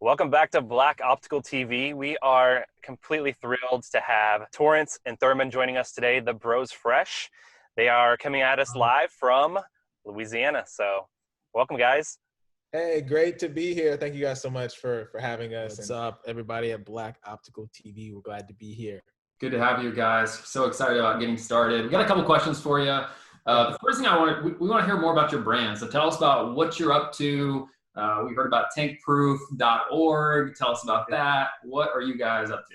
Welcome back to Black Optical TV. We are completely thrilled to have Torrence and Thurman joining us today, the Bros Fresh. They are coming at us live from Louisiana. So welcome, guys. Hey, great to be here. Thank you guys so much for having us. What's up, everybody at Black Optical TV? We're glad to be here. Good to have you guys. So excited about getting started. We got a couple questions for you. The first thing we want to hear more about your brand. So tell us about what you're up to. We heard about Tankproof.org. Tell us about that. What are you guys up to?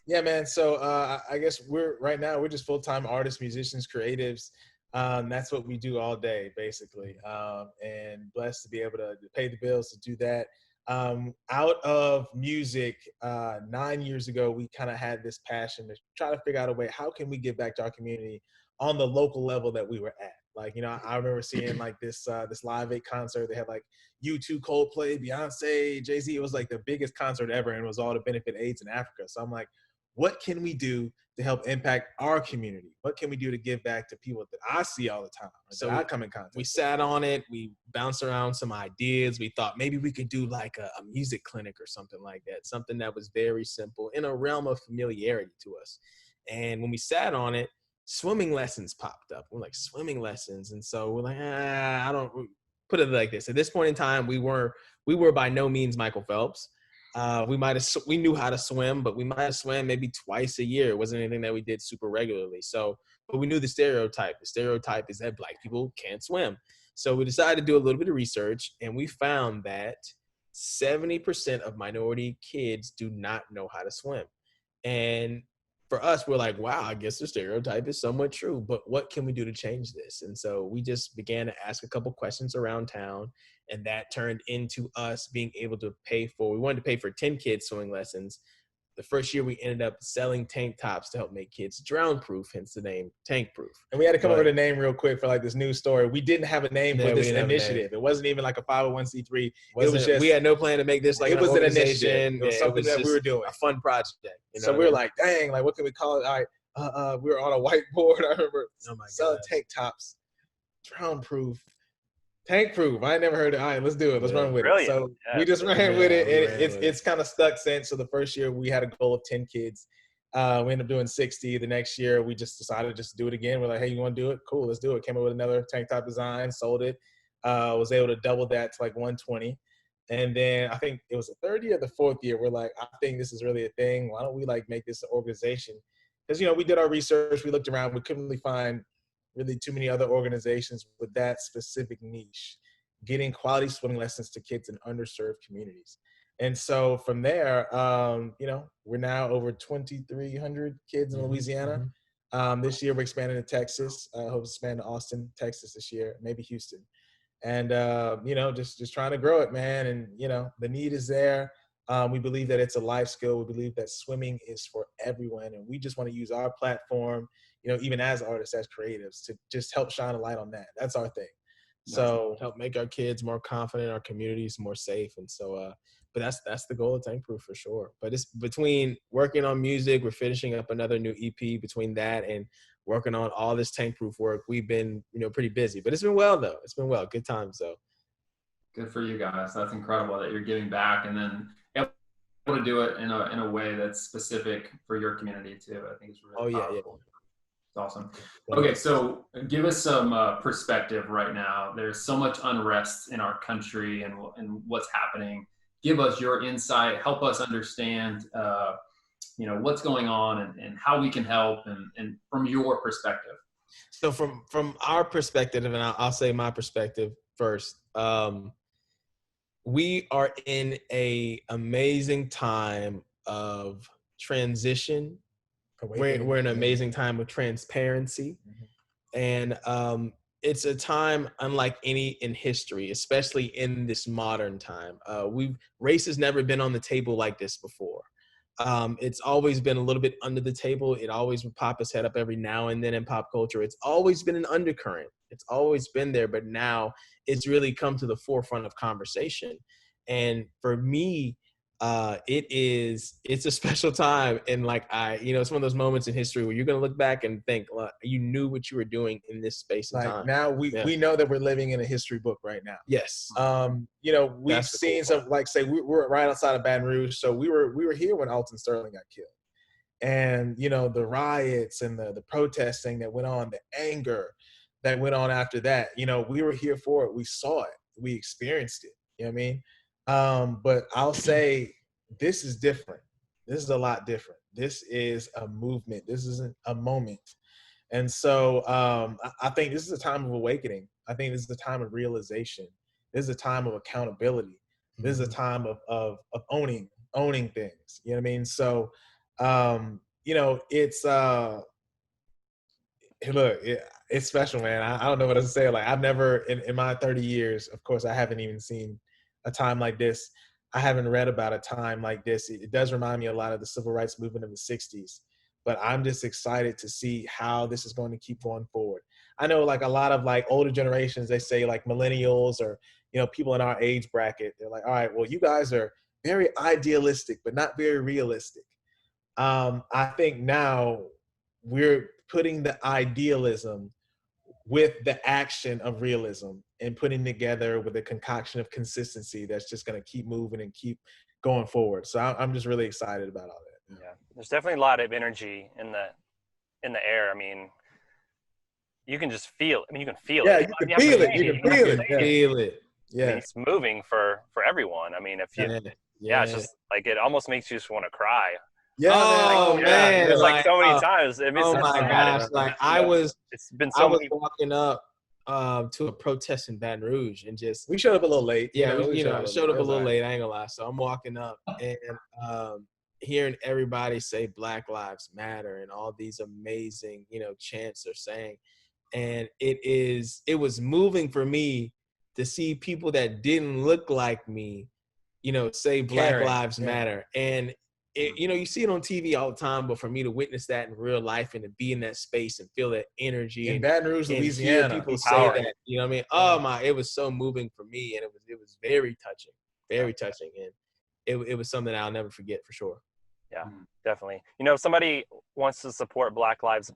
Yeah, man. So I guess we're just full-time artists, musicians, creatives. That's what we do all day, basically. And blessed to be able to pay the bills to do that. Out of music, 9 years ago, we kind of had this passion to try to figure out a way, how can we give back to our community on the local level that we were at? Like, you know, I remember seeing like this Live Aid concert. They had like U2, Coldplay, Beyonce, Jay-Z. It was like the biggest concert ever, and it was all to benefit AIDS in Africa. So I'm like, what can we do to help impact our community? What can we do to give back to people that I see all the time, So that I come in contact We with? sat on it. We bounced around some ideas. We thought maybe we could do like a music clinic or something like that, something that was very simple in a realm of familiarity to us. And when we sat on it, swimming lessons popped up. We're like, swimming lessons. And so we're like, I don't put it like this. At this point in time, we were by no means Michael Phelps. We knew how to swim, but we might have swam maybe twice a year. It wasn't anything that we did super regularly. So, but we knew the stereotype. The stereotype is that Black people can't swim. So we decided to do a little bit of research, and we found that 70% of minority kids do not know how to swim. And for us, we're like, wow, I guess the stereotype is somewhat true, but what can we do to change this? And so we just began to ask a couple questions around town, and that turned into us being able to we wanted to pay for 10 kids swimming lessons. The first year we ended up selling tank tops to help make kids drown proof, hence the name Tankproof. And we had to come up with a name real quick for like this news story. We didn't have a name for this initiative. It wasn't even like a 501c3. We had no plan to make this like it an was an organization. initiative. It was something that we were doing. A fun project. So we were like, dang, like what can we call it? All right, we were on a whiteboard. I remember selling tank tops, drown proof. Tankproof. I ain't never heard it. All right, let's do it. Let's run with it. So we just ran with it, and it's kind of stuck since. So the first year we had a goal of 10 kids. We ended up doing 60. The next year we just decided just to do it again. We're like, hey, you want to do it? Cool, let's do it. Came up with another tank top design, sold it. Was able to double that to like 120. And then I think it was the third year, the fourth year, we're like, I think this is really a thing. Why don't we like make this an organization? Because, you know, we did our research. We looked around. We couldn't really find really too many other organizations with that specific niche, getting quality swimming lessons to kids in underserved communities. And so from there, you know, we're now over 2,300 kids in Louisiana. This year we're expanding to Texas. I hope to expand to Austin, Texas this year, maybe Houston. And, you know, just trying to grow it, man. And, you know, the need is there. We believe that it's a life skill. We believe that swimming is for everyone. And we just want to use our platform, you know, even as artists, as creatives, to just help shine a light on that. That's our thing. So help make our kids more confident, our communities more safe. And so, but that's the goal of Tankproof for sure. But it's between working on music, we're finishing up another new EP. Between that and working on all this Tankproof work, we've been, you know, pretty busy. But it's been well, though. It's been well. Good times, though. Good for you guys. That's incredible that you're giving back and then able to do it in a way that's specific for your community too. I think it's really powerful. It's awesome. Okay, so give us some perspective right now. There's so much unrest in our country and what's happening. Give us your insight. Help us understand, you know, what's going on and how we can help and from your perspective. So from our perspective, and I'll say my perspective first. We are in a amazing time of transition. We're in an amazing time of transparency. And it's a time unlike any in history, especially in this modern time. Race has never been on the table like this before. It's always been a little bit under the table. It always would pop its head up every now and then in pop culture. It's always been an undercurrent. It's always been there, but now it's really come to the forefront of conversation. And for me, it's a special time. And like, it's one of those moments in history where you're going to look back and think, you knew what you were doing in this space and time. Now we know that we're living in a history book right now. Yes. We've seen some, like, say we're right outside of Baton Rouge. So we were here when Alton Sterling got killed. And, the riots and the protesting that went on, the anger that went on after that, we were here for it. We saw it. We experienced it. You know what I mean? But I'll say this is different. This is a lot different. This is a movement. This isn't a moment. And so I think this is a time of awakening. I think this is a time of realization. This is a time of accountability. This is a time of owning things. You know what I mean? So, it's it's special, man. I don't know what else to say. Like, I've never in my 30 years, of course, I haven't even seen a time like this. I haven't read about a time like this. It does remind me a lot of the civil rights movement of the 60s, but I'm just excited to see how this is going to keep going forward. I know, like, a lot of like older generations, they say, like, millennials or, people in our age bracket, they're like, all right, well, you guys are very idealistic, but not very realistic. I think now we're putting the idealism with the action of realism and putting together with a concoction of consistency that's just going to keep moving and keep going forward. So I'm just really excited about all that. Yeah, there's definitely a lot of energy in the air. I mean, you can just feel it. I mean, you can feel it. You can feel it. You can feel it. Yeah. I mean, it's moving for everyone. I mean, if you, it's just like, it almost makes you just want to cry. Yeah. Man. There's like so many times. Oh my gosh. Like, it's been so many. Walking up to a protest in Baton Rouge and just. We showed up a little late. Yeah, showed up a little late. I ain't gonna lie. So I'm walking up and hearing everybody say Black Lives Matter and all these amazing, chants they're saying. And it was moving for me to see people that didn't look like me, say Black Lives Matter. And you see it on TV all the time, but for me to witness that in real life and to be in that space and feel that energy in Baton Rouge, Louisiana, people say that, what I mean? Oh my, it was so moving for me, and it was very touching, and it was something I'll never forget for sure. Yeah, definitely. If somebody wants to support Black Lives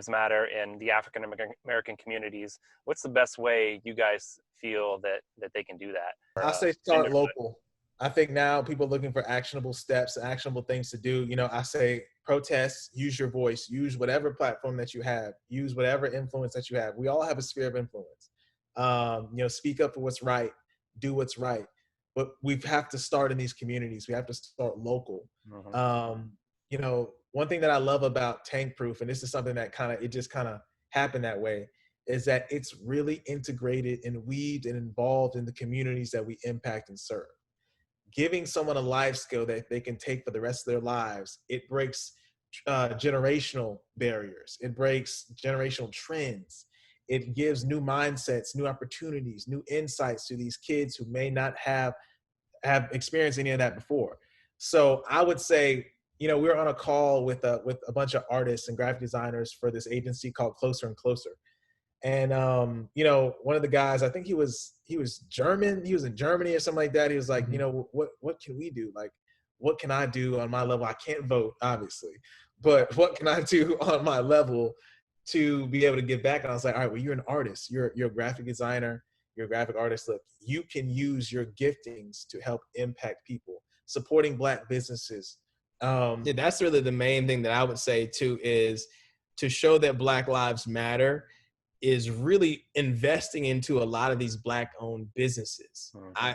Matter in the African American communities, what's the best way you guys feel that they can do that? I say start local. I think now people are looking for actionable steps, actionable things to do. I say protest, use your voice, use whatever platform that you have, use whatever influence that you have. We all have a sphere of influence. Speak up for what's right, do what's right. But we have to start in these communities. We have to start local. One thing that I love about Tankproof, and this is something that it just happened that way, is that it's really integrated and weaved and involved in the communities that we impact and serve. Giving someone a life skill that they can take for the rest of their lives, it breaks generational barriers. It breaks generational trends. It gives new mindsets, new opportunities, new insights to these kids who may not have experienced any of that before. So I would say, we were on a call with a bunch of artists and graphic designers for this agency called Closer and Closer. And, one of the guys, I think he was German. He was in Germany or something like that. He was like, what can we do? Like, what can I do on my level? I can't vote, obviously, but what can I do on my level to be able to give back? And I was like, all right, well, you're an artist. You're a graphic designer. You're a graphic artist. Look, you can use your giftings to help impact people, supporting Black businesses. That's really the main thing that I would say too, is to show that Black Lives Matter is really investing into a lot of these Black-owned businesses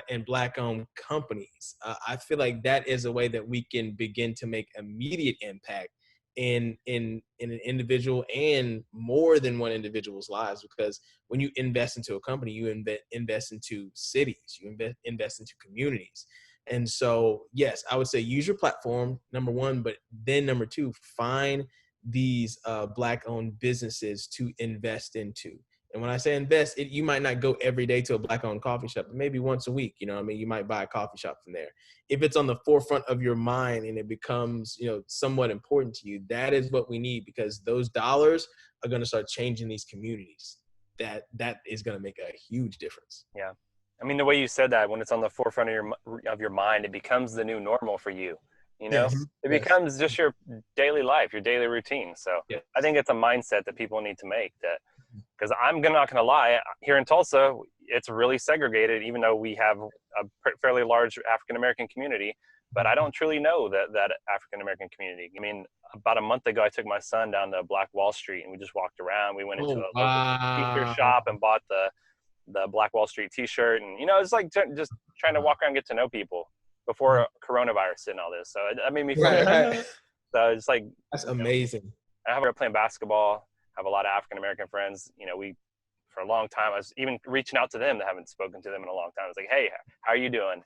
and Black-owned companies. I feel like that is a way that we can begin to make immediate impact in an individual and more than one individual's lives. Because when you invest into a company, you invest into cities, you invest into communities. And so, yes, I would say use your platform, number one, but then number two, find these Black-owned businesses to invest into. And when I say invest, you might not go every day to a Black-owned coffee shop, but maybe once a week, you might buy a coffee shop from there. If it's on the forefront of your mind and it becomes, somewhat important to you, that is what we need, because those dollars are going to start changing these communities. That is going to make a huge difference. Yeah. I mean, the way you said that, when it's on the forefront of your mind, it becomes the new normal for you. You know, Yes. it becomes just your daily life, your daily routine. So Yes. I think it's a mindset that people need to make, that, because I'm not going to lie, here in Tulsa, it's really segregated, even though we have a fairly large African-American community, but I don't truly know that African-American community. I mean, about a month ago, I took my son down to Black Wall Street and we just walked around. We went into a local t-shirt shop and bought the Black Wall Street t-shirt. And, you know, it's like just trying to walk around and get to know people before coronavirus and all this. So that made me feel good. Right. So it's like, That's amazing. I have playing basketball, have a lot of African-American friends. You know, for a long time, I was even reaching out to them that haven't spoken to them in a long time. I was like, hey, how are you doing?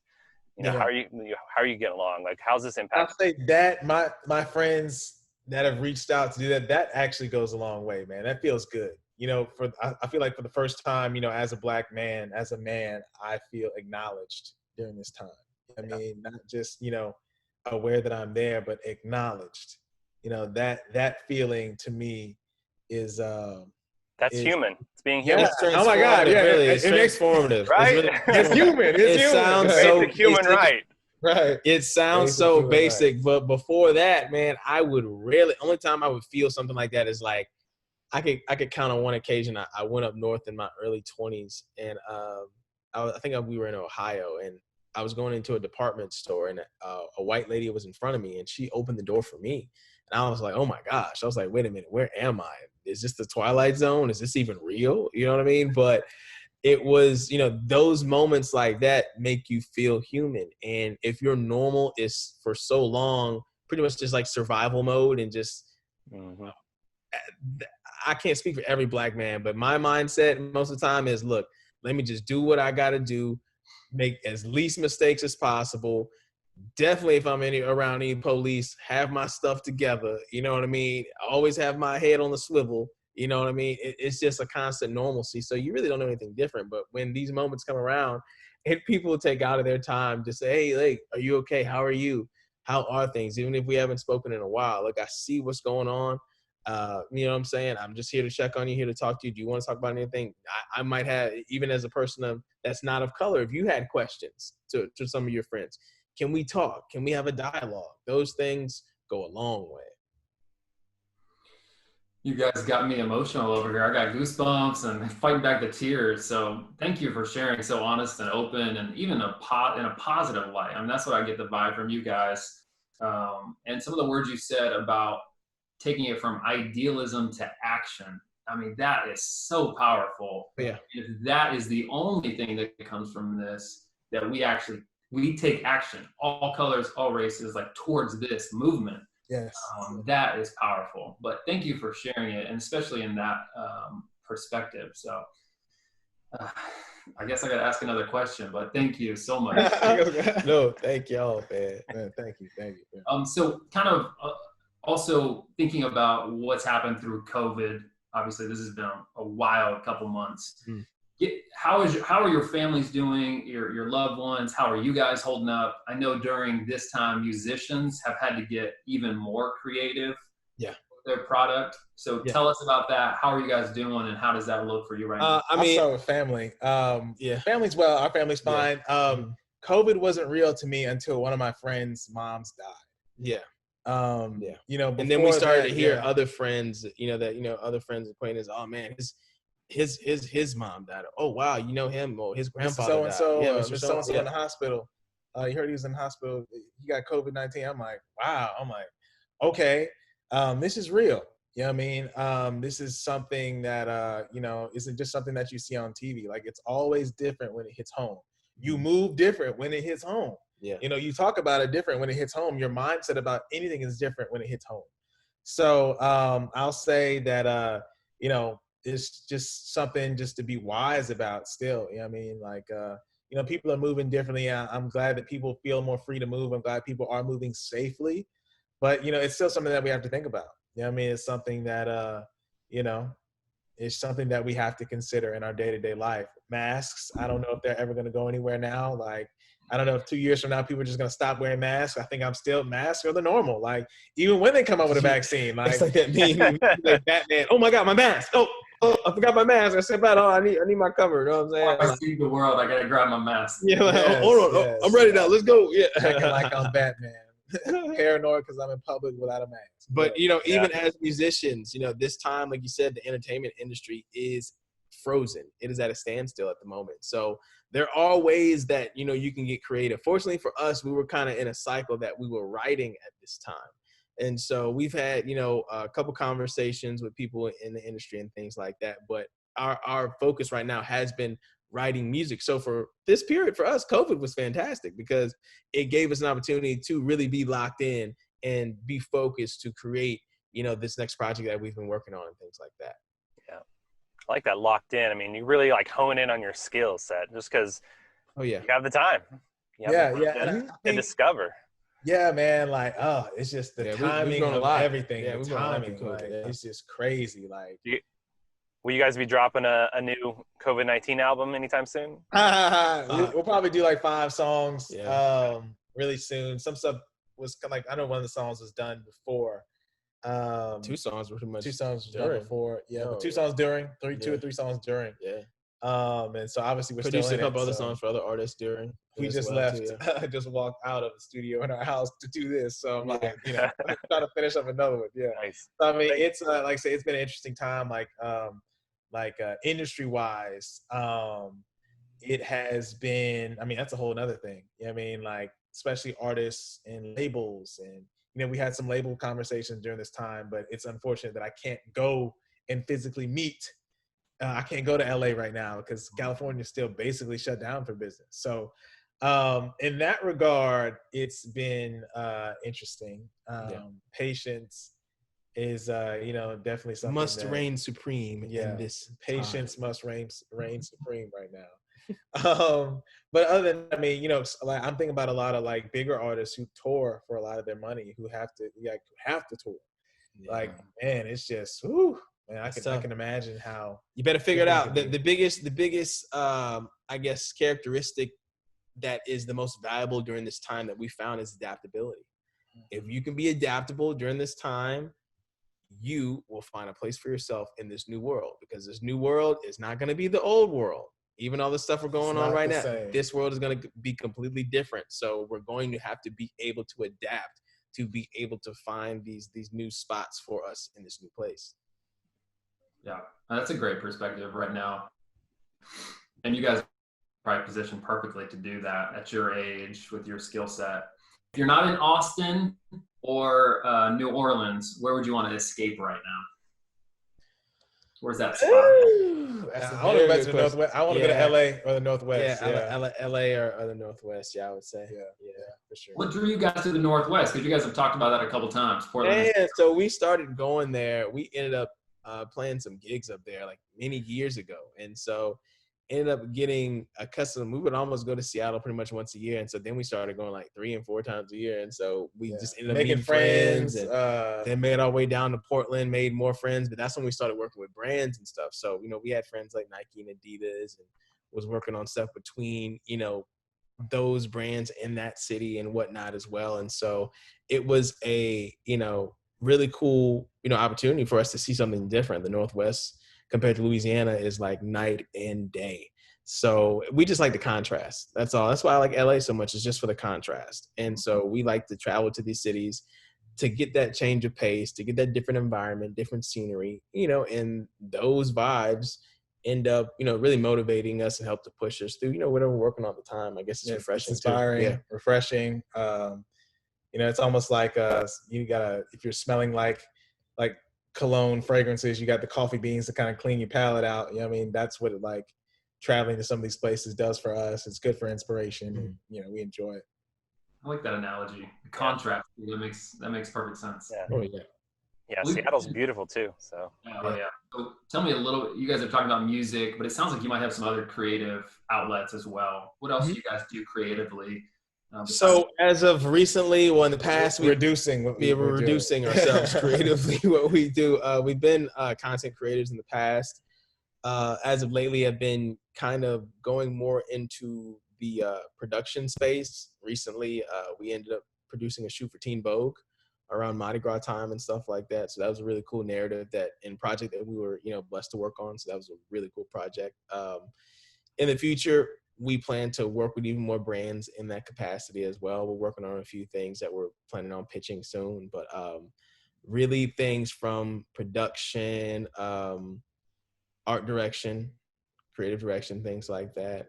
You know, how are you getting along? Like, how's this impact? I'll say that my friends that have reached out to do that actually goes a long way, man. That feels good. You know, I feel like for the first time, you know, as a Black man, as a man, I feel acknowledged during this time. I mean, not just, you know, aware that I'm there, but acknowledged. You know, that feeling to me is that's human. It's being human. Yeah. Oh my God! Yeah, really, it's transformative, right? It's human. It's human. Sounds so basic, human, right? Right. It sounds so basic, but before that, man, I would rarely. Only time I would feel something like that is like, I could count on one occasion. I went up north in my early 20s, and I think we were in Ohio, and I was going into a department store, and a white lady was in front of me, and she opened the door for me. And I was like, oh my gosh. I was like, wait a minute, where am I? Is this the Twilight Zone? Is this even real? You know what I mean? But it was, you know, those moments like that make you feel human. And if your normal is for so long, pretty much just like survival mode and just, I can't speak for every Black man, but my mindset most of the time is, look, let me just do what I got to do, make as least mistakes as possible. Definitely, if I'm around any police, have my stuff together. You know what I mean? I always have my head on the swivel. You know what I mean? It's just a constant normalcy. So you really don't know anything different. But when these moments come around, and people take out of their time to say, hey, like, are you okay? How are you? How are things? Even if we haven't spoken in a while, look, I see what's going on. You know what I'm saying? I'm just here to check on you, here to talk to you. Do you want to talk about anything? I might have, even as a person that's not of color, if you had questions to some of your friends, can we talk? Can we have a dialogue? Those things go a long way. You guys got me emotional over here. I got goosebumps and fighting back the tears. So thank you for sharing so honest and open, and even in a positive light. I mean, that's what I get the vibe from you guys. And some of the words you said about taking it from idealism to action. I mean, that is so powerful. Yeah. If that is the only thing that comes from this, that we take action, all colors, all races, like towards this movement. Yes. That is powerful. But thank you for sharing it, and especially in that perspective. So I guess I got to ask another question, but thank you so much. No, thank y'all, man. Thank you. So kind of also thinking about what's happened through COVID. Obviously, this has been a wild couple months. How are your families doing? Your loved ones? How are you guys holding up? I know during this time, musicians have had to get even more creative. Yeah. With their product. So tell us about that. How are you guys doing, and how does that look for you right now? I'll start with family. Family's well. Our family's fine. COVID wasn't real to me until one of my friends' moms died. Yeah. You know, and then we started to hear other friends, other friends, acquaintances. Oh man, his mom died. Oh wow, you know him, or his grandfather died. So-and-so in the hospital. You heard he was in the hospital. He got COVID-19. I'm like, wow. I'm like, okay, this is real. You know what I mean? This is something that, isn't just something that you see on TV. Like, it's always different when it hits home. You move different when it hits home. Yeah. You know, you talk about it different when it hits home. Your mindset about anything is different when it hits home. So I'll say that, it's just something just to be wise about still. You know what I mean? Like, people are moving differently. I'm glad that people feel more free to move. I'm glad people are moving safely. But, it's still something that we have to think about. You know what I mean? It's something that, it's something that we have to consider in our day-to-day life. Masks, I don't know if they're ever going to go anywhere now. Like, I don't know if 2 years from now, people are just going to stop wearing masks. I think masks are the normal. Like, even when they come out with a vaccine. Like, it's like that meme, like Batman, oh my God, my mask. Oh, oh, I forgot my mask. I said, oh, I need my cover. You know what I'm saying? I see the world. I gotta grab my mask. Yeah, like, hold on. I'm ready now. Let's go. Yeah. Acting like I'm Batman. Paranoid because I'm in public without a mask. But, even as musicians, this time, like you said, the entertainment industry is frozen. It is at a standstill at the moment. So there are ways that, you can get creative. Fortunately for us, we were kind of in a cycle that we were writing at this time. And so we've had, a couple conversations with people in the industry and things like that. But our focus right now has been writing music. So for this period, for us, COVID was fantastic because it gave us an opportunity to really be locked in and be focused to create, this next project that we've been working on and things like that. Yeah. I like that, locked in. I mean, you really like hone in on your skill set just because you have the time. To discover. Yeah, man. Like, it's just the timing of everything. Yeah, the timing, it's just crazy. Like, will you guys be dropping a new COVID-19 album anytime soon? We'll probably do like 5 songs really soon. Some stuff was like, I know one of the songs was done before. 2 songs were pretty much 2 songs was done before. Yeah, but 2 songs during, 2 or 3 songs during. Yeah. And so obviously we're produced still a couple other songs for other artists during. We just left. I just walked out of the studio in our house to do this. So I'm like, trying to finish up another one. Yeah. Nice. So, I mean, it's like I say, it's been an interesting time. Like industry wise, it has been. I mean, that's a whole other thing. I mean, like especially artists and labels, and we had some label conversations during this time. But it's unfortunate that I can't go and physically meet. I can't go to LA right now because California is still basically shut down for business. So in that regard, it's been interesting. Patience is, definitely something must reign supreme in this patience time. Must reign supreme right now. But other than, I mean, like I'm thinking about a lot of like bigger artists who tour for a lot of their money, who have to tour. Yeah. Like, man, it's just, whew. Man, I can imagine how you better figure it out. The biggest I guess characteristic that is the most valuable during this time that we found is adaptability. If you can be adaptable during this time, you will find a place for yourself in this new world, because this new world is not going to be the old world. Even all the stuff we're going on right now, this world is going to be completely different. So we're going to have to be able to adapt to be able to find these new spots for us in this new place. Yeah, that's a great perspective right now. And you guys are probably positioned perfectly to do that at your age with your skill set. If you're not in Austin or New Orleans, where would you want to escape right now? Where's that spot? I want to go to the Northwest. I want to go to LA or the Northwest. LA or the Northwest. Yeah, I would say. Yeah, for sure. What drew you guys to the Northwest? Because you guys have talked about that a couple times. Portland. Yeah, so we started going there. We ended up playing some gigs up there like many years ago, and so ended up getting accustomed. We would almost go to Seattle pretty much once a year, and so then we started going like 3 and 4 times a year, and so we just ended up making friends, and then made our way down to Portland, made more friends. But that's when we started working with brands and stuff. So we had friends like Nike and Adidas, and was working on stuff between those brands in that city and whatnot as well. And so it was a really cool, opportunity for us to see something different. The Northwest compared to Louisiana is like night and day. So we just like the contrast. That's all. That's why I like LA so much, is just for the contrast. And so we like to travel to these cities to get that change of pace, to get that different environment, different scenery, and those vibes end up, really motivating us and help to push us through, whatever we're working on at the time. I guess it's refreshing, it's inspiring, refreshing. It's almost like if you're smelling like cologne fragrances, you got the coffee beans to kind of clean your palate out. That's what traveling to some of these places does for us. It's good for inspiration, and we enjoy it. I like that analogy. The contrast, that makes perfect sense. Yeah. Oh yeah. Yeah, Seattle's beautiful too. So. Yeah. So tell me a little. You guys are talking about music, but it sounds like you might have some other creative outlets as well. What else do you guys do creatively? So as of recently, in the past, we're reducing ourselves creatively. What we do, we've been content creators in the past. As of lately, I've been kind of going more into the production space. Recently, we ended up producing a shoot for Teen Vogue. around Mardi Gras time and stuff like that. So that was a really cool narrative project that we were, blessed to work on. So that was a really cool project. In the future, we plan to work with even more brands in that capacity as well. We're working on a few things that we're planning on pitching soon, but really things from production, art direction, creative direction, things like that.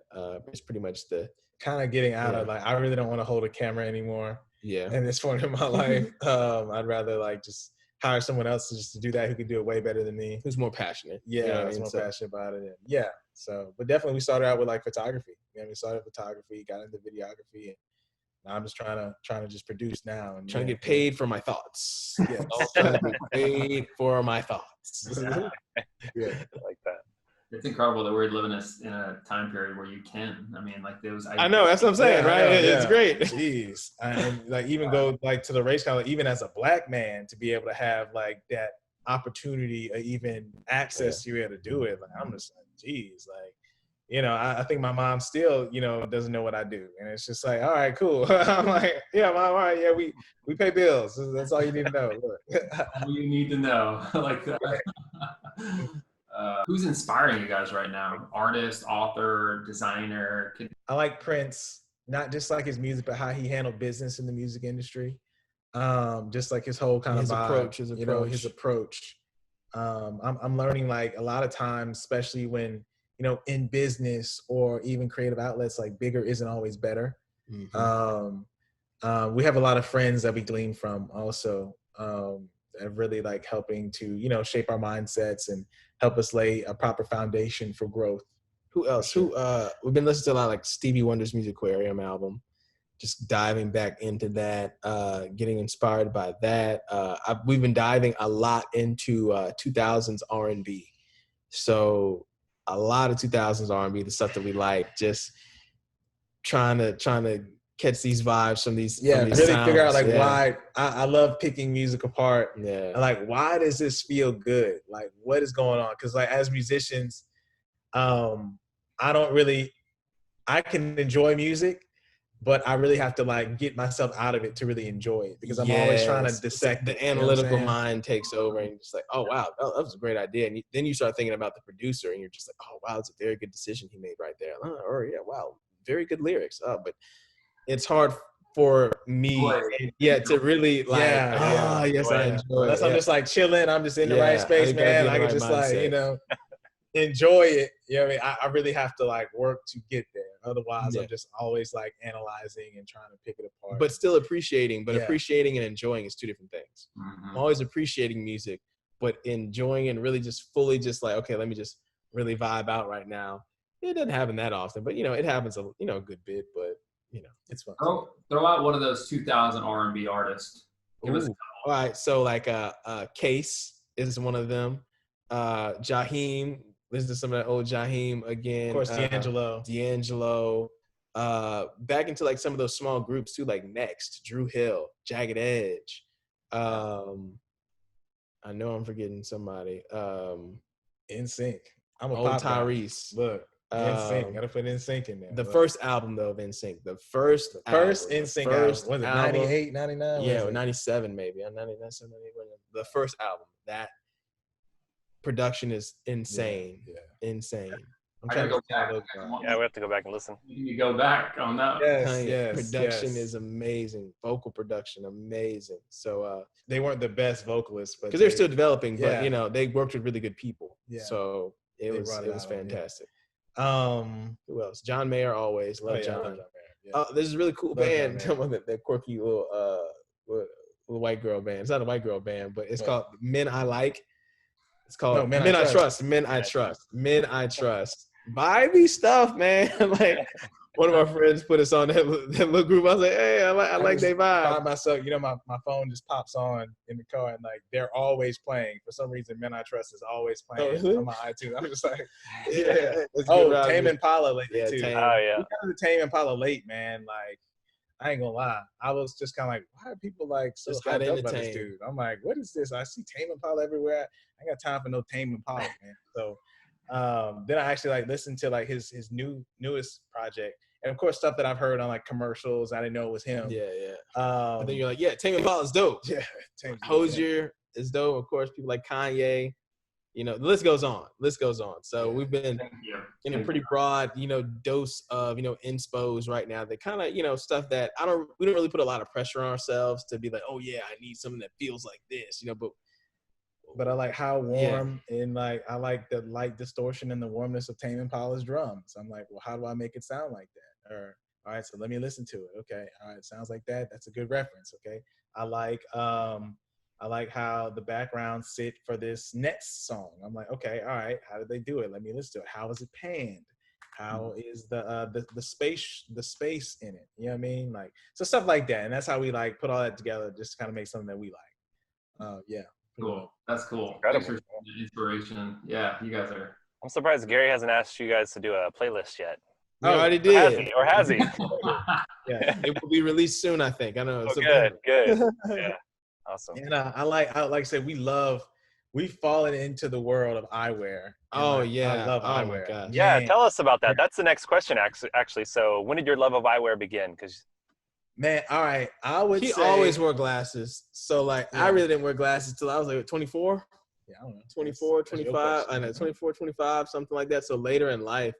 It's pretty much the kind of getting out of like, I really don't want to hold a camera anymore. Yeah. In this point in my life, I'd rather like just hire someone else just to do that who can do it way better than me. Who's more passionate. Yeah, who's more passionate about it. And yeah. So, but definitely we started out with like photography. We started photography, got into videography, and now I'm just trying to just produce now and trying to get paid for my thoughts. Yeah, trying to get paid for my thoughts. Yeah, I like that. It's incredible that we're living in a time period where you can. I mean, like there was. I know that's what I'm saying, right? It's great. Jeez, and like even go like to the race car, like, even as a Black man, to be able to have like that opportunity or even access to be able to do it. Like I'm just like, geez, like, I think my mom still, doesn't know what I do, and it's just like, all right, cool. I'm like, yeah, mom, all right, yeah, we pay bills. That's all you need to know. All you need to know, like that. Who's inspiring you guys right now? Artist, author, designer? I like Prince, not just like his music, but how he handled business in the music industry. Just like his whole kind of vibe, his approach. I'm learning like a lot of times, especially when, in business or even creative outlets, like bigger isn't always better. Mm-hmm. We have a lot of friends that we glean from also, that really like helping to, shape our mindsets and help us lay a proper foundation for growth. Who else? We've been listening to a lot of like Stevie Wonder's Musicarium album, just diving back into that, getting inspired by that. We've been diving a lot into 2000s R&B. So a lot of 2000s R&B, the stuff that we like, just trying to catch these vibes from these really sounds. Figure out like why I love picking music apart. Yeah. Like, why does this feel good? Like, what is going on? Because like as musicians, I can enjoy music, but I really have to like get myself out of it to really enjoy it, because I'm always trying to dissect the analytical mind takes over, and you're just like, oh wow, that was a great idea. And then you start thinking about the producer, and you're just like, oh wow, it's a very good decision he made right there. Or yeah, wow, very good lyrics. But it's hard for me, to really like, yes, I enjoy it. I'm just like chilling. I'm just in the right space, man. I can just mindset. Like, enjoy it. I really have to like work to get there. Otherwise, I'm just always like analyzing and trying to pick it apart. But still appreciating. But appreciating and enjoying is two different things. Mm-hmm. I'm always appreciating music, but enjoying and really just fully just like, okay, let me just really vibe out right now. It doesn't happen that often, but it happens a good bit. But it's fun. Throw out one of those 2000 R&B artists. Give us a couple. All right, so like Case is one of them. Jaheim. Listen to some of that old Jaheim again. Of course, D'Angelo. Back into like some of those small groups too, like Next, Drew Hill, Jagged Edge. I know I'm forgetting somebody. NSYNC. I'm old Tyrese. Look, NSYNC. Gotta put NSYNC in there. The first album though of NSYNC. The first NSYNC album. Was it 98, 99? Yeah, or 97 maybe. 99, the first album. That production is insane. Insane. I gotta go back. Yeah, we have to go back and listen. You go back on that. Yes. Production is amazing. Vocal production, amazing. So they weren't the best vocalists, but because they're still developing. But they worked with really good people. Yeah. So it was fantastic. Who else? John Mayer, always love John. John Mayer. This is a really cool band. That quirky little white girl band. It's not a white girl band, but it's called Men I Like. It's called Men I Trust. Men I Trust. Men I Trust. Vibey stuff, man. Like one of our friends put us on that little group. I was like, hey, I like their vibe. I find myself, my phone just pops on in the car, and like they're always playing. For some reason, Men I Trust is always playing on my iTunes. I'm just like, Tame Impala lately too. We got the Tame Impala late, man. Like, I ain't gonna lie. I was just kind of like, why are people like so hyped up about this dude? I'm like, what is this? I see Tame Impala everywhere. I ain't got time for no Tame Impala, man. So Then I actually like listened to like his newest project, and of course stuff that I've heard on like commercials. I didn't know it was him. Yeah. But then you're like, yeah, Tame Impala's dope. Yeah, Hosier is dope. Of course, people like Kanye. You know, the list goes on. So we've been in a pretty broad, dose of, inspos right now. That kind of, stuff that we don't really put a lot of pressure on ourselves to be like, oh yeah, I need something that feels like this, But I like how warm and like I like the light distortion and the warmness of Tame Impala's drums. I'm like, well, how do I make it sound like that? Or all right, so let me listen to it. Okay, all right, sounds like that. That's a good reference. Okay, I like how the backgrounds sit for this next song. I'm like, okay, all right, how did they do it? Let me listen to it. How is it panned? How is the space in it? You know what I mean? Like, so stuff like that. And that's how we like put all that together just to kind of make something that we like. Yeah. Cool. That's cool. Incredible. Thanks for the inspiration. Yeah, you guys are. I'm surprised Gary hasn't asked you guys to do a playlist yet. We already did. Or has he? Yeah, it will be released soon, I think. I know. Oh, good. Yeah. Awesome. And I like I said, we've fallen into the world of eyewear. Oh yeah, I love eyewear. My gosh. Yeah, tell us about that. That's the next question, actually. So, when did your love of eyewear begin? Because man, all right, I would say always wore glasses. So like, I really didn't wear glasses till I was like 24. Yeah, I don't know. 24, 25. I know 24, 25, something like that. So later in life,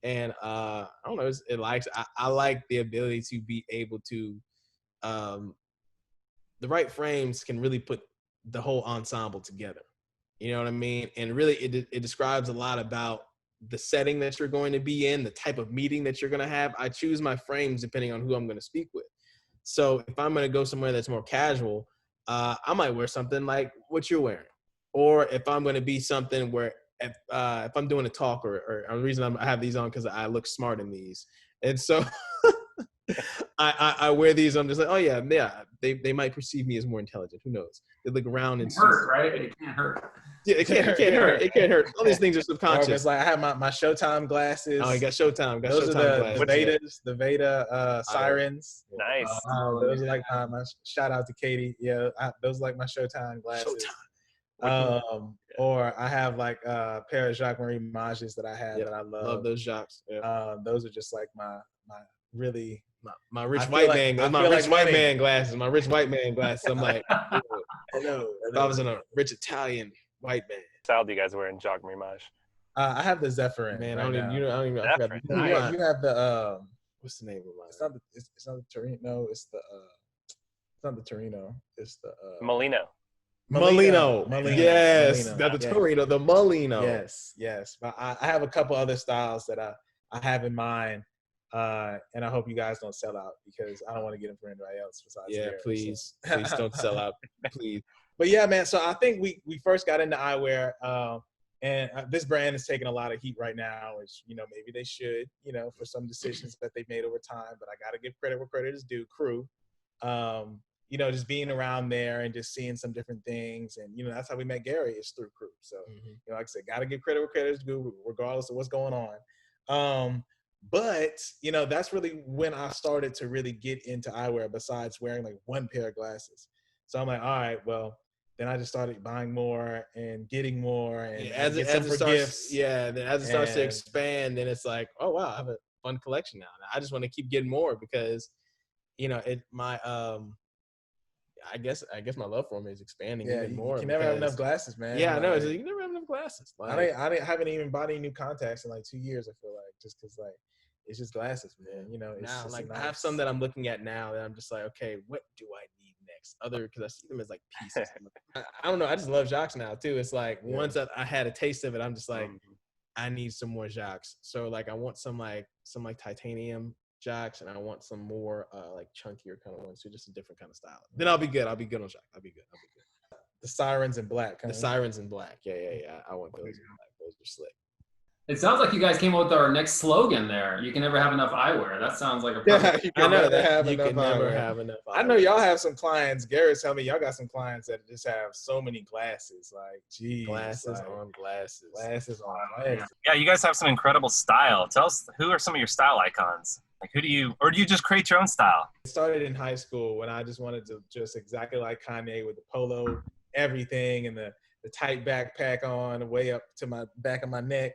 and I don't know. I like the ability to be able to, the right frames can really put the whole ensemble together. You know what I mean? And really, it describes a lot about the setting that you're going to be in, the type of meeting that you're going to have. I choose my frames depending on who I'm going to speak with. So if I'm going to go somewhere that's more casual, I might wear something like what you're wearing. Or if I'm going to be something where if I'm doing a talk or the reason I have these on because I look smart in these. And so I wear these. I'm just like, oh yeah. They might perceive me as more intelligent. Who knows? They look around and hurt, right? It can't hurt. Yeah, it can't hurt. It can't hurt. All these things are subconscious. It's like I have my Showtime glasses. Oh, you got Showtime. Those Showtime are the Vedas, the Veda sirens. Nice. Those are like my shout out to Katie. Yeah, those are like my Showtime glasses. Or I have like a pair of Jacques Marie Mages that I have that I love. Love those Jacques. Yeah. Those are just like my really my rich white man. My rich white man glasses. My rich white man glasses. I'm like, hello. If I was in a rich Italian white man. What style do you guys wear in Jacques Marie Mage? I have the Zephyrin. Man, right I don't even. I forgot you have the what's the name of mine? It's not the Torino. It's not the Torino. It's the Molino. Molino. Yes, Molino. Not the Torino. The Molino. Yes. But I have a couple other styles that I have in mind. And I hope you guys don't sell out because I don't want to get them for anybody else besides Garrett, please don't sell out, please. But yeah, man. So I think we first got into eyewear, and this brand is taking a lot of heat right now, which maybe they should, for some decisions that they've made over time. But I got to give credit where credit is due. Crew, just being around there and just seeing some different things, and that's how we met Gary is through Crew. So like I said, got to give credit where credit is due, regardless of what's going on. But, that's really when I started to really get into eyewear besides wearing like one pair of glasses. So I'm like, all right, well, then I just started buying more and getting more and as it starts, then as it starts to expand, then it's like, oh wow, I have a fun collection now. I just want to keep getting more because, I guess my love for them is expanding even more. You can never have enough glasses, man. Yeah, I know. You can never have enough glasses. I haven't even bought any new contacts in like 2 years. I feel like just because like it's just glasses, man. It's now, just like nice. I have some that I'm looking at now that I'm just like, okay, what do I need next? Because I see them as like pieces. I don't know. I just love Jacques now too. It's like once I had a taste of it, I'm just like, I need some more Jacques. So like I want some titanium Jacques, and I want some more like chunkier kind of ones, so just a different kind of style. Then I'll be good. I'll be good on Jacques. I'll be good. The sirens in black. The sirens in black. Yeah. I want those in black. Those are slick. It sounds like you guys came up with our next slogan there. You can never have enough eyewear. That sounds like a perfect. You can never have enough eyewear. I know y'all have some clients. Garrett's telling me y'all got some clients that just have so many glasses. Like, geez. Glasses on glasses. Glasses on glasses. Yeah, you guys have some incredible style. Tell us, who are some of your style icons? Like, do you just create your own style? It started in high school when I just wanted to just exactly like Kanye with the polo, everything, and the tight backpack on, way up to my back of my neck.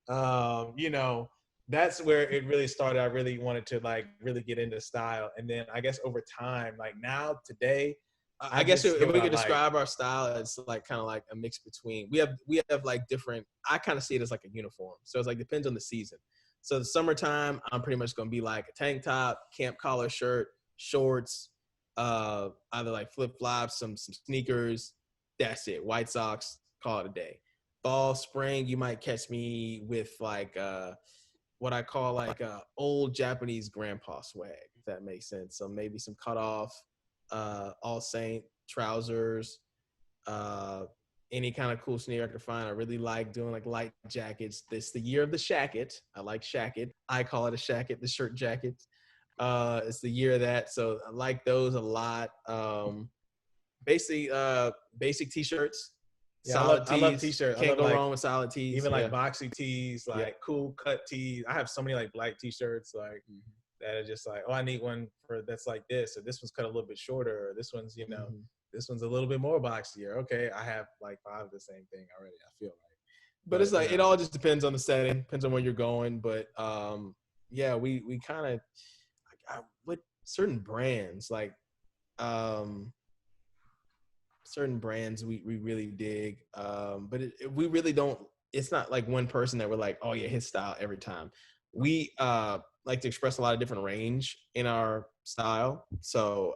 You know, that's where it really started. I really wanted to like really get into style. And then I guess over time, like now today, I guess if we could describe our style as like kind of like a mix between, we have like different, I kind of see it as like a uniform. So it's like depends on the season. So the summertime, I'm pretty much going to be like a tank top, camp collar shirt, shorts, either like flip flops, some sneakers. That's it. White socks, call it a day. Fall, spring, you might catch me with like what I call like old Japanese grandpa swag, if that makes sense. So maybe some cutoff, all saint trousers, any kind of cool sneaker I could find. I really like doing like light jackets. This the year of the shacket. I like shacket. I call it a shacket, the shirt jacket. It's the year of that. So I like those a lot. Basic t-shirts. Yeah, I love t-shirts. Can't go wrong with solid tees. Even like boxy tees, like cool cut tees. I have so many like black t-shirts like that are just like, oh, I need one for that's like this, or this one's cut a little bit shorter, or this one's, you know, this one's a little bit more boxier. Okay, I have like 5 of the same thing already, I feel like. But it's like, it all just depends on the setting, depends on where you're going. But yeah, we kind of, with certain brands, like certain brands we really dig. But we really don't, it's not like one person that we're like, oh yeah, his style every time. We like to express a lot of different range in our style. So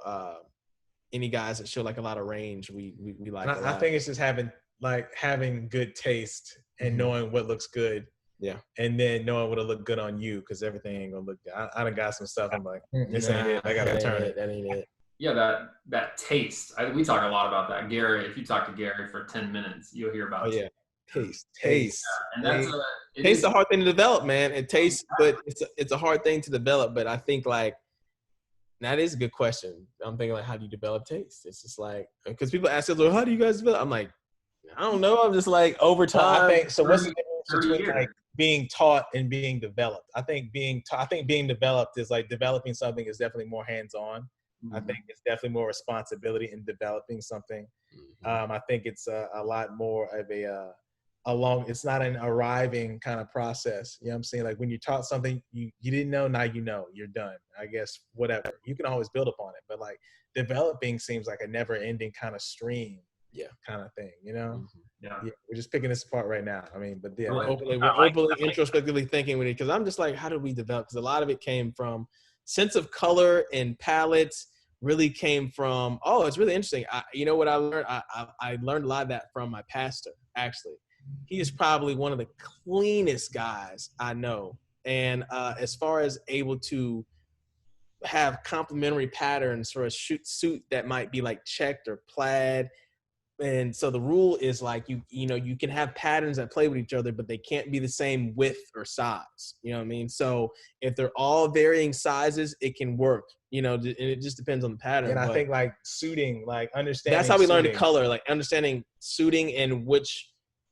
any guys that show like a lot of range, we like. I think it's just having good taste and knowing what looks good. Yeah. And then knowing what'll look good on you, because everything ain't gonna look good. I done got some stuff. I'm like, this ain't it. I gotta turn it. That ain't it. Yeah, that taste. We talk a lot about that. Gary, if you talk to Gary for 10 minutes, you'll hear about it. Taste. And that's taste is a hard thing to develop, man. It tastes, but it's a hard thing to develop. But I think like that is a good question. I'm thinking like, how do you develop taste? It's just like, because people ask us, well, how do you guys develop? I'm like, I don't know. I'm just like over time. Well, I think so. What's the difference between like being taught and being developed? I think being developed is like developing something is definitely more hands-on. I think it's definitely more responsibility in developing something. I think it's a lot more of it's not an arriving kind of process. You know what I'm saying? Like when you taught something you didn't know, now you know, you're done. I guess whatever. You can always build upon it, but like developing seems like a never ending kind of stream. Yeah. Kind of thing, you know? Yeah. We're just picking this apart right now. I mean, but yeah. We're openly introspectively thinking with it, because I'm just like, how did we develop? Because a lot of it came from sense of color and palettes. Really came from, it's really interesting. You know what I learned? I learned a lot of that from my pastor, actually. He is probably one of the cleanest guys I know. And as far as able to have complementary patterns for a suit that might be like checked or plaid. And so the rule is like, you can have patterns that play with each other, but they can't be the same width or size. You know what I mean? So if they're all varying sizes, it can work. And it just depends on the pattern. And I think like suiting, like understanding. That's how we learn to color, like understanding suiting and which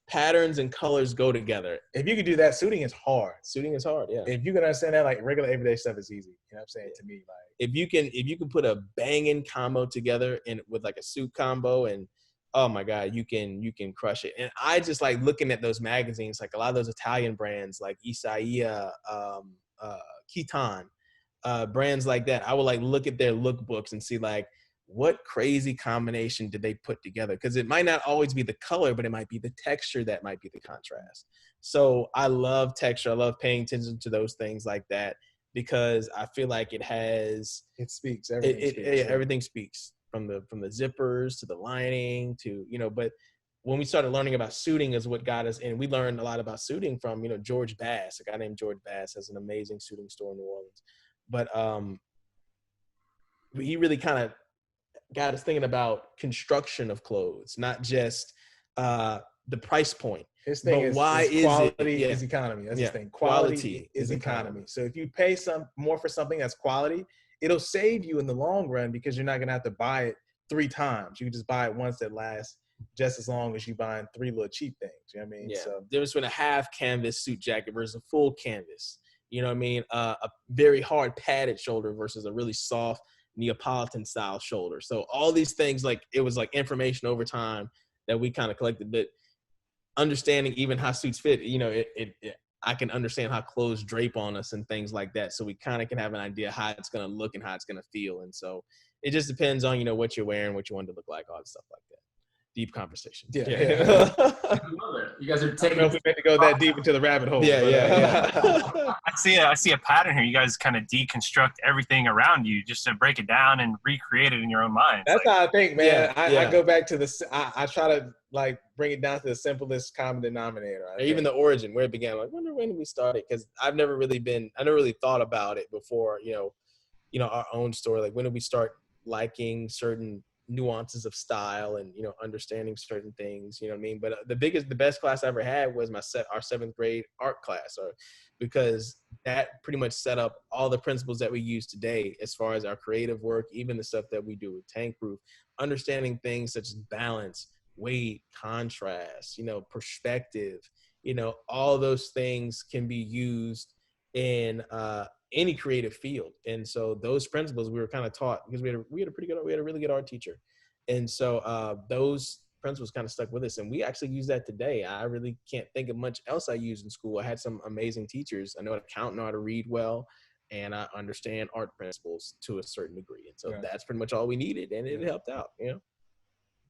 patterns and colors go together. If you could do that, suiting is hard. Yeah. If you can understand that, like regular everyday stuff is easy. You know what I'm saying? To me, like if you can put a banging combo together and with like a suit combo, and oh my God, you can crush it. And I just like looking at those magazines, like a lot of those Italian brands like Isaia, Kitan, brands like that. I would like look at their lookbooks and see like what crazy combination did they put together? Because it might not always be the color, but it might be the texture that might be the contrast. So I love texture. I love paying attention to those things like that, because I feel like it speaks. Everything speaks. From the zippers to the lining to, but when we started learning about suiting is what got us, and we learned a lot about suiting from, George Bass. A guy named George Bass has an amazing suiting store in New Orleans. But he really kind of got us thinking about construction of clothes, not just the price point. His thing is quality is economy. That's his thing. Quality is economy. So if you pay more for something that's quality, it'll save you in the long run, because you're not going to have to buy it 3 times. You can just buy it once that lasts just as long as you buying 3 little cheap things. You know what I mean? Yeah. So there's been a half canvas suit jacket versus a full canvas. You know what I mean? A very hard padded shoulder versus a really soft Neapolitan style shoulder. So all these things, like it was like information over time that we kind of collected, but understanding even how suits fit, I can understand how clothes drape on us and things like that. So we kind of can have an idea how it's going to look and how it's going to feel. And so it just depends on, what you're wearing, what you want to look like, all that stuff like that. Deep conversation. Yeah. I love it. You guys are taking. I don't know if we meant to go that deep into the rabbit hole. Yeah. I see a pattern here. You guys kind of deconstruct everything around you just to break it down and recreate it in your own mind. That's how I think, man. Yeah. I go back to I try to like bring it down to the simplest common denominator. Or even the origin, where it began. Like, I wonder when we started, because I never really thought about it before. Our own story. Like, when did we start liking certain nuances of style and understanding certain things, what I mean? But the best class I ever had was our 7th grade art class, because that pretty much set up all the principles that we use today as far as our creative work, even the stuff that we do with Tankproof, understanding things such as balance, weight, contrast, perspective, all those things can be used in any creative field. And so those principles we were kind of taught, because we had a really good art teacher. And so those principles kind of stuck with us, and we actually use that today. I really can't think of much else I used in school. I had some amazing teachers. I know how to count, know how to read well, and I understand art principles to a certain degree. And so that's pretty much all we needed, and it helped out,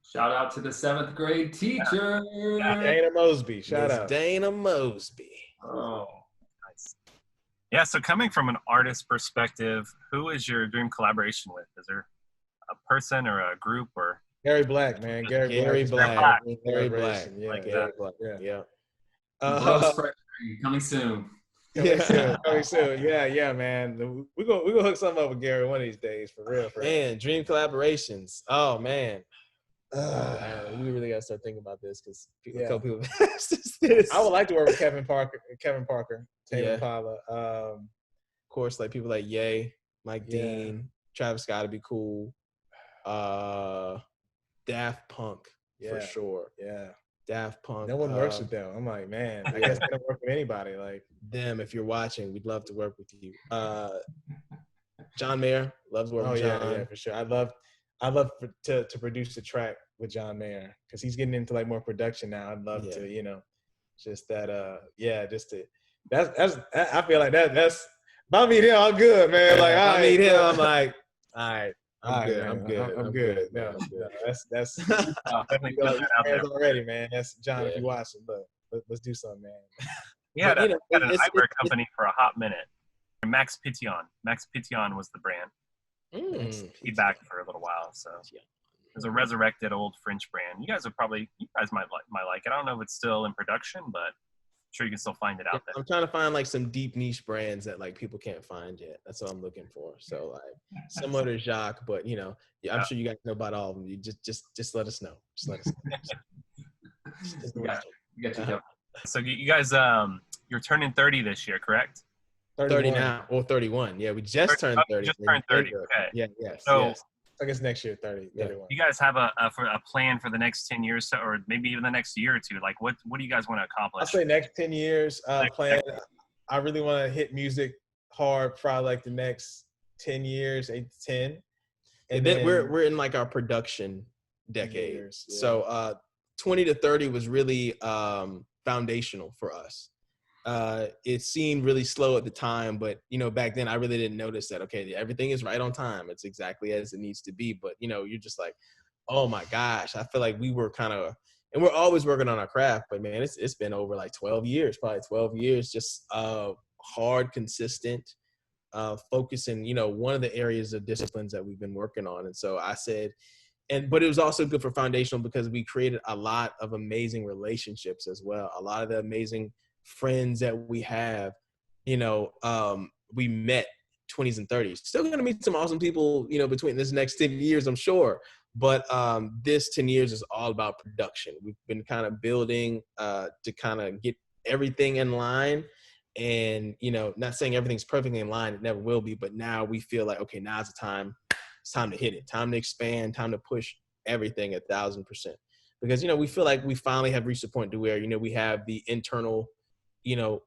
Shout out to the 7th grade teacher. Dana Mosby. Shout out. Dana Mosby. Oh. Yeah, so coming from an artist perspective, who is your dream collaboration with? Is there a person or a group or? Gary Black, man. Gary Black. Yeah. Gary Black. Yeah. BLACK coming soon. Coming soon. Yeah, man. We're gonna hook something up with Gary one of these days, for real. Man, dream collaborations. Oh man. We really gotta start thinking about this, because a couple people have asked us this. I would like to work with Kevin Parker, Tame Impala. Of course, like people like Ye, Mike Dean, Travis Scott would be cool. Daft Punk for sure. Yeah. Daft Punk. No one works with them. I'm like, man, I guess they don't work with anybody. Like them, if you're watching, we'd love to work with you. John Mayer, loves working with John. Yeah, for sure. I'd love to produce a track with John Mayer, because he's getting into like more production now. I'd love to, just that. That's. I feel like that's. If I meet him, I'm good, man. Like I meet him, I'm like, all right. I'm good. No, that's definitely already, man. That's John. If you're watching, but let's do something, man. Yeah, had an eyewear company for a hot minute. Max Pition was the brand. He backed for a little while, so it was a resurrected old French brand. You guys might like it. I don't know if it's still in production, but I'm sure you can still find it out there. I'm trying to find like some deep niche brands that like people can't find yet. That's what I'm looking for. So like similar to Jacques, but I'm sure you guys know about all of them. You just let us know. Just let us know. We got you. So you guys, you're turning 30 this year, correct? 30 now, or 31. Yeah, we just turned 30. Just turned 30. Okay. Yeah. Yes. So yes. I guess next year, 31. You guys have a plan for the next 10 years, or maybe even the next year or two? Like, what do you guys want to accomplish? I'd say next 10 years plan. I really want to hit music hard, probably like the next 10 years, 8 to 10. And then we're in like our production decade. Years, yeah. So 20 to 30 was really foundational for us. It seemed really slow at the time, but back then I really didn't notice that. Okay, everything is right on time. It's exactly as it needs to be. But you're just like, oh my gosh, I feel like we were kind of, and we're always working on our craft. But man, it's been over like 12 years, probably 12 years, just hard, consistent, focusing. One of the areas of disciplines that we've been working on. And so I said, but it was also good for foundational because we created a lot of amazing relationships as well. A lot of the amazing friends that we have, we met 20s and 30s. Still going to meet some awesome people, between this next 10 years, I'm sure. But this 10 years is all about production. We've been kind of building to kind of get everything in line. And, not saying everything's perfectly in line. It never will be. But now we feel like, okay, now's the time. It's time to hit it. Time to expand. Time to push everything 1,000%. Because, we feel like we finally have reached a point to where, we have the internal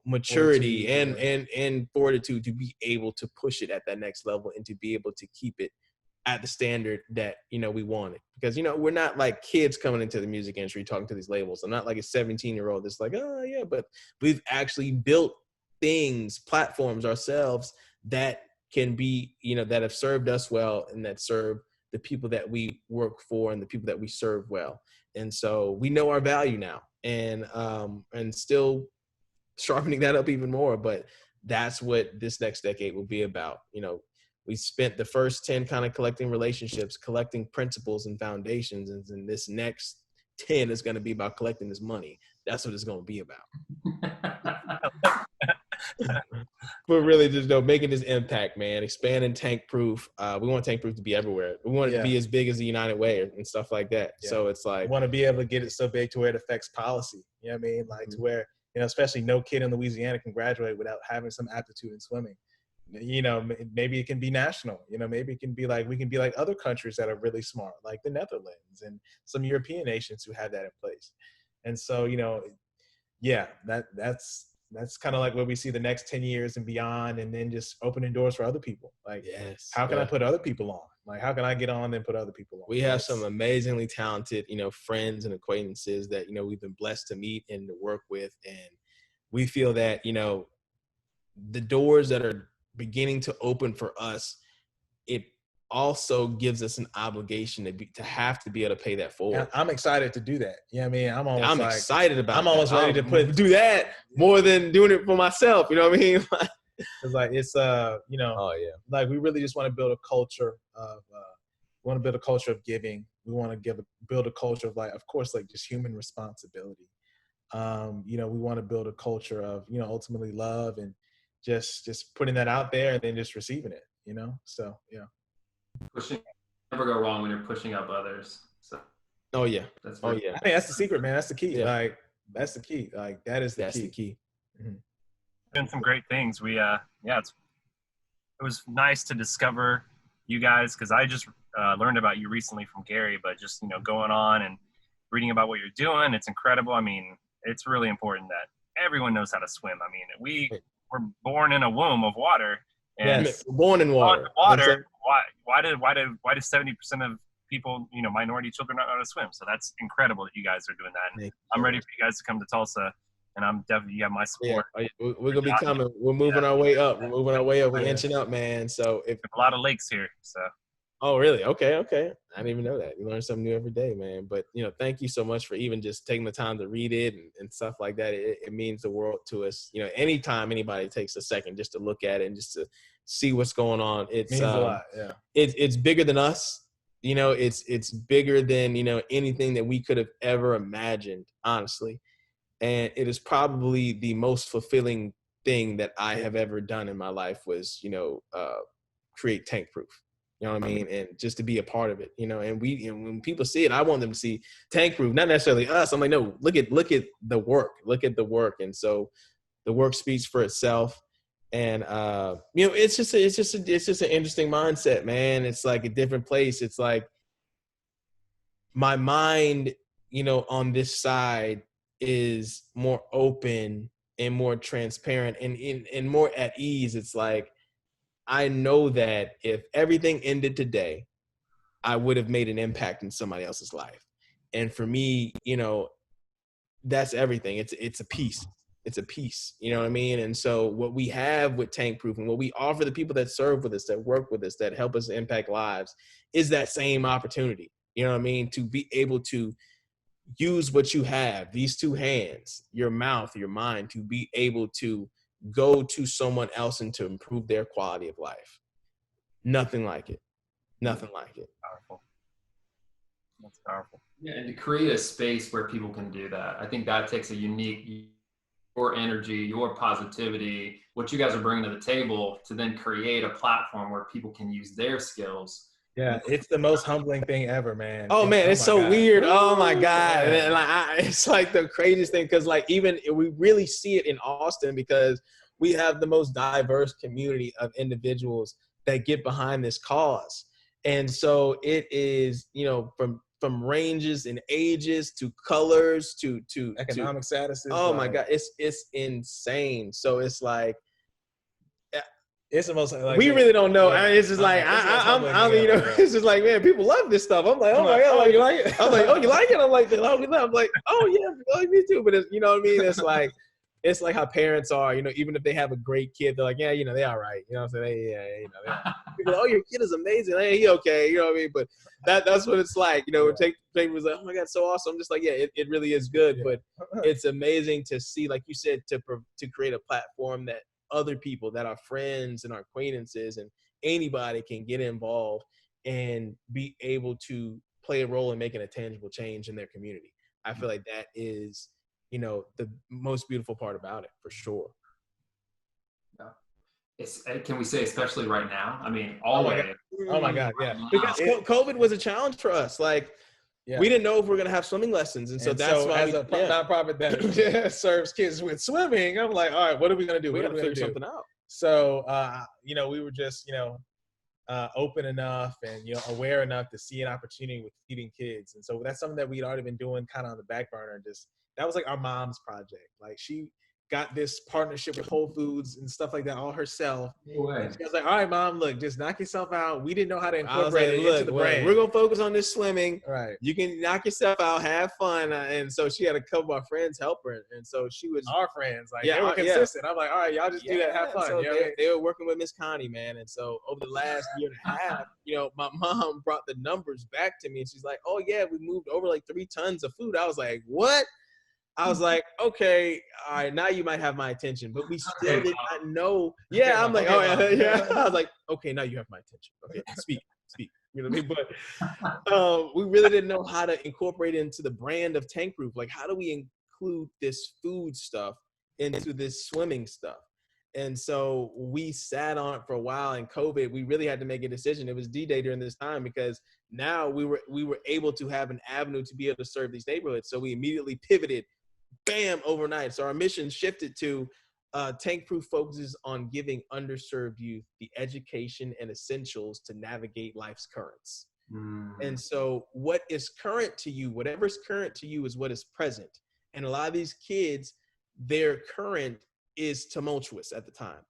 maturity and fortitude to be able to push it at that next level and to be able to keep it at the standard that, you know, we wanted. Because, you know, we're not like kids coming into the music industry talking to these labels. I'm not like a 17-year-old that's like, oh yeah, but we've actually built things, platforms ourselves that can be, you know, that have served us well and that serve the people that we work for and the people that we serve well. And so we know our value now, and still sharpening that up even more. But that's what this next decade will be about. You know, we spent the first 10 kind of collecting relationships, collecting principles and foundations. And this next 10 is going to be about collecting this money. That's what it's going to be about. But really just, you know, making this impact, man, expanding Tankproof. We want Tankproof to be everywhere. We want it to be as big as the United Way and stuff like that. Yeah. So it's like, we want to be able to get it so big to where it affects policy. You know what I mean? Like to where, you know, especially no kid in Louisiana can graduate without having some aptitude in swimming. You know, maybe it can be national. You know, maybe it can be like, we can be like other countries that are really smart, like the Netherlands and some European nations who have that in place. And so, you know, yeah, that's kind of like what we see the next 10 years and beyond, and then just opening doors for other people. Like, how can I put other people on? Like, how can I get on and put other people on? We have some amazingly talented, you know, friends and acquaintances that, you know, we've been blessed to meet and to work with. And we feel that, you know, the doors that are beginning to open for us, it also gives us an obligation to have to be able to pay that forward. I'm excited to do that. You know what I mean? I'm excited about I'm almost ready to do that more than doing it for myself. You know what I mean? It's like, it's, you know, like we really just want to build a culture of giving. We want to build a culture of, like, of course, like just human responsibility. You know, we want to build a culture of, you know, ultimately love and just putting that out there and then just receiving it, you know? So, yeah. Pushing, never go wrong when you're pushing up others. So. I think that's the secret, man. That's the key. Yeah. Like, that's the key. Like, that's the key. Mm-hmm. Doing some great things. We, it was nice to discover you guys, because I just learned about you recently from Gary, but just, you know, going on and reading about what you're doing, it's incredible. I mean, it's really important that everyone knows how to swim. I mean, we were born in a womb of water. And born in water. Why do 70% of people, you know, minority children not know how to swim? So that's incredible that you guys are doing that. And I'm ready for you guys to come to Tulsa, and I'm definitely, you have my support. Yeah, we're gonna be coming. We're moving our way up. We're inching up, man. So if a lot of lakes here. So. Oh, really? Okay. I didn't even know that. You learn something new every day, man. But, you know, thank you so much for even just taking the time to read it and stuff like that. It means the world to us. You know, anytime anybody takes a second just to look at it and just to see what's going on, it means a lot. Yeah. It's bigger than us. You know, it's bigger than, you know, anything that we could have ever imagined, honestly. And it is probably the most fulfilling thing that I have ever done in my life was, you know, create Tankproof. You know what I mean? And just to be a part of it, you know, and when people see it, I want them to see Tankproof, not necessarily us. I'm like, no, look at the work. And so the work speaks for itself. And, you know, it's just an interesting mindset, man. It's like a different place. It's like my mind, you know, on this side is more open and more transparent and more at ease. It's like, I know that if everything ended today, I would have made an impact in somebody else's life. And for me, you know, that's everything. It's a piece. It's a piece. You know what I mean? And so what we have with Tankproof and what we offer the people that serve with us, that work with us, that help us impact lives is that same opportunity. You know what I mean? To be able to use what you have, these two hands, your mouth, your mind, to be able to go to someone else and to improve their quality of life. Nothing like it. Nothing like it. Powerful. That's powerful. Yeah, and to create a space where people can do that, I think that takes a unique, your energy, your positivity, what you guys are bringing to the table to then create a platform where people can use their skills. Yeah, it's the most humbling thing ever, man. Oh man, it's so weird. Oh my God. And like, it's like the craziest thing, because like even we really see it in Austin, because we have the most diverse community of individuals that get behind this cause. And so it is, you know, from ranges and ages to colors to economic statuses. Oh my God, it's insane. So it's like, It's the most like we really don't know. Yeah. It's just like it's just like, man, people love this stuff. I'm like, oh my god, you like it? I'm like, oh, you like it? I'm like, I'm like, oh yeah, like me too. But it's, you know what I mean? It's like how parents are. Even if they have a great kid, they're like, yeah, they all right. You know what I'm saying? People, oh, your kid is amazing. Hey, he okay. You know what I mean? But that's what it's like. Tank was like, oh my god, so awesome. I'm just like, yeah, it really is good. But it's amazing to see, like you said, to create a platform that other people, that are friends and our acquaintances and anybody can get involved and be able to play a role in making a tangible change in their community. I feel like that is, the most beautiful part about it, for sure. Yeah. Can we say especially right now? I mean, always. Oh my God, yeah. Because COVID was a challenge for us. Like, we didn't know if we were going to have swimming lessons. And so that's why as a nonprofit that serves kids with swimming, I'm like, all right, what are we going to do? We got to figure something out. So, we were just, open enough and, aware enough to see an opportunity with feeding kids. And so that's something that we'd already been doing kind of on the back burner. That was like our mom's project. Like, she got this partnership with Whole Foods and stuff like that all herself. No way. She was like, all right, Mom, look, just knock yourself out. We didn't know how to incorporate it into the brand. We're going to focus on this swimming. Right. You can knock yourself out, have fun. And so she had a couple of our friends help her. And so she was. Our friends. Like, they were consistent. I'm like, all right, y'all just do that, have fun. So they were working with Miss Connie, man. And so over the last year and a half, my mom brought the numbers back to me. And she's like, oh, yeah, we moved over like 3 tons of food. I was like, what? I was like, okay, all right, now you might have my attention, but we still did not know. Yeah, I'm like, oh yeah. I was like, okay, now you have my attention. Okay, speak. You know what I mean? But we really didn't know how to incorporate it into the brand of Tankproof. Like, how do we include this food stuff into this swimming stuff? And so we sat on it for a while. In COVID, we really had to make a decision. It was D-Day during this time because now we were able to have an avenue to be able to serve these neighborhoods. So we immediately pivoted. Bam, overnight. So our mission shifted to Tankproof focuses on giving underserved youth the education and essentials to navigate life's currents. And so what is current to you, whatever's current to you is what is present. And a lot of these kids, their current is tumultuous at the time.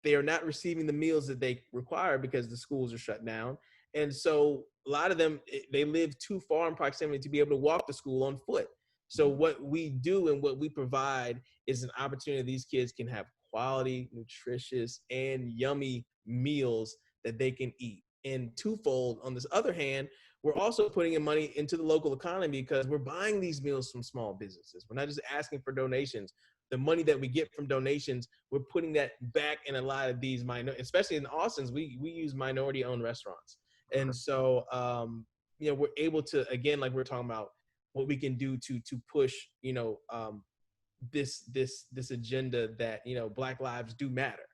They are not receiving the meals that they require because the schools are shut down. And so a lot of them, they live too far in proximity to be able to walk to school on foot. So what we do and what we provide is an opportunity these kids can have quality, nutritious, and yummy meals that they can eat. And twofold, on this other hand, we're also putting in money into the local economy because we're buying these meals from small businesses. We're not just asking for donations. The money that we get from donations, we're putting that back in a lot of these especially in Austin's, we use minority-owned restaurants. And so, we're able to, again, like we're talking about, what we can do to push, this agenda that, Black lives do matter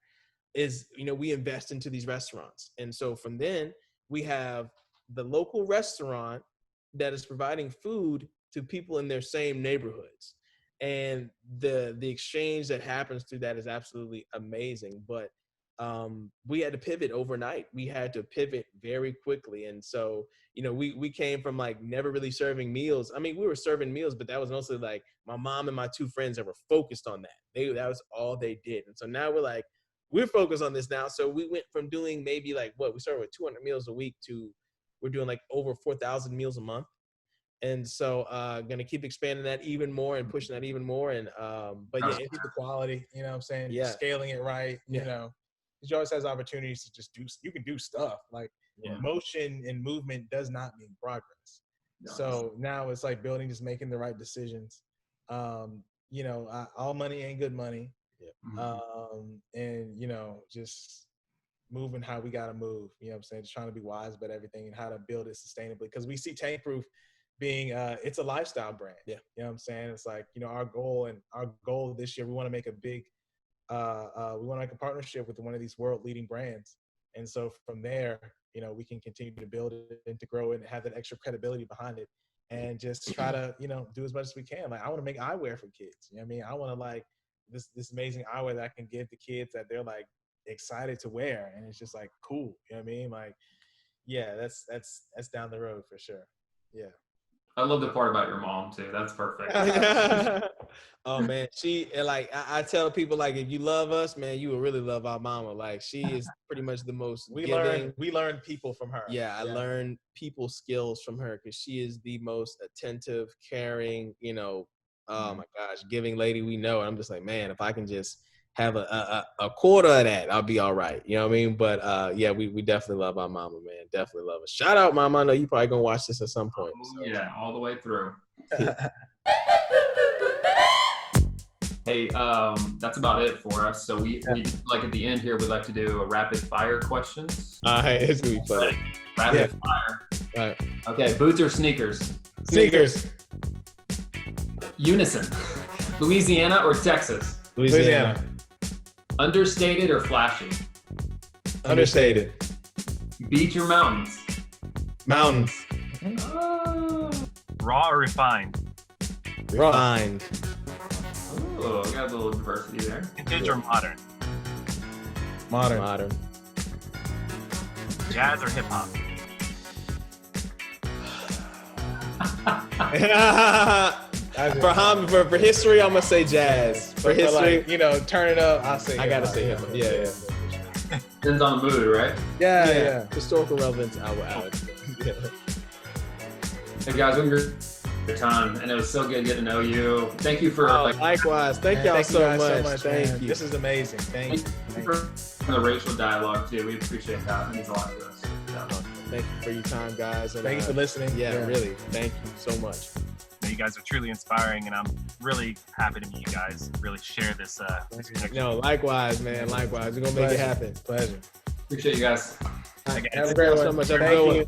is, we invest into these restaurants. And so from then we have the local restaurant that is providing food to people in their same neighborhoods. And the exchange that happens through that is absolutely amazing. But we had to pivot overnight. We had to pivot very quickly. And so, we came from like never really serving meals. I mean, we were serving meals, but that was mostly like my mom and my 2 friends that were focused on that. That was all they did. And so now we're focused on this now. So we went from doing maybe like we started with 200 meals a week to we're doing like over 4,000 meals a month. And so going to keep expanding that even more and pushing that even more. And but yeah, keep the quality, you know what I'm saying? Yeah. Scaling it right, because you always has opportunities to just you can do stuff. Like motion and movement does not mean progress. No. So now it's like building, just making the right decisions. All money ain't good money. Yeah. And just moving how we got to move, you know what I'm saying? Just trying to be wise about everything and how to build it sustainably. Because we see Tankproof being, it's a lifestyle brand. Yeah. You know what I'm saying? It's like, our goal this year, we want to make a big, we want to make a partnership with one of these world leading brands. And so from there, we can continue to build it and to grow it and have that extra credibility behind it and just try to, do as much as we can. Like, I want to make eyewear for kids. You know what I mean? I want to like this amazing eyewear that I can give the kids that they're like excited to wear. And it's just like, cool. You know what I mean? Like, yeah, that's down the road for sure. Yeah. I love the part about your mom too. That's perfect. Oh man, she like I tell people like if you love us, man, you will really love our mama. Like she is pretty much the most we giving. learned people from her. Yeah, I learned people skills from her because she is the most attentive, caring, you know, oh my gosh, giving lady we know. And I'm just like, man, if I can just have a quarter of that, I'll be all right. You know what I mean? But yeah, we definitely love our mama, man. Definitely love her. Shout out, mama. I know you probably gonna watch this at some point. So. Yeah, all the way through. Hey, that's about it for us. So we like at the end here, we'd like to do a rapid fire questions. Hey, it's gonna be fun. Rapid fire. All right. Okay, boots or sneakers? Sneakers. Unison. Louisiana or Texas? Louisiana. Understated or flashy? Understated. Beach or mountains? Mountains. Raw or refined? Refined. Oh, got a little diversity there. Vintage or modern? Modern. Jazz or hip hop? For history, I'm gonna say jazz. For history, like, you know, turn it up. I gotta say hip hop. Yeah. Depends on the mood, right? Yeah. Historical relevance, I would. Yeah. Hey guys, we were your time, and it was so good getting to know you. Thank you for likewise. Thank y'all so much. Thank you. This is amazing. Thank you for the racial dialogue too. We appreciate that. It means a lot to us. Thank you for your time, guys. And, thank you for listening. Yeah, really. Thank you so much. You guys are truly inspiring, and I'm really happy to meet you guys. Really share this. No, likewise, man. Likewise. We're gonna make it happen. Pleasure. Appreciate you guys. Have a great one. So much. Thank you.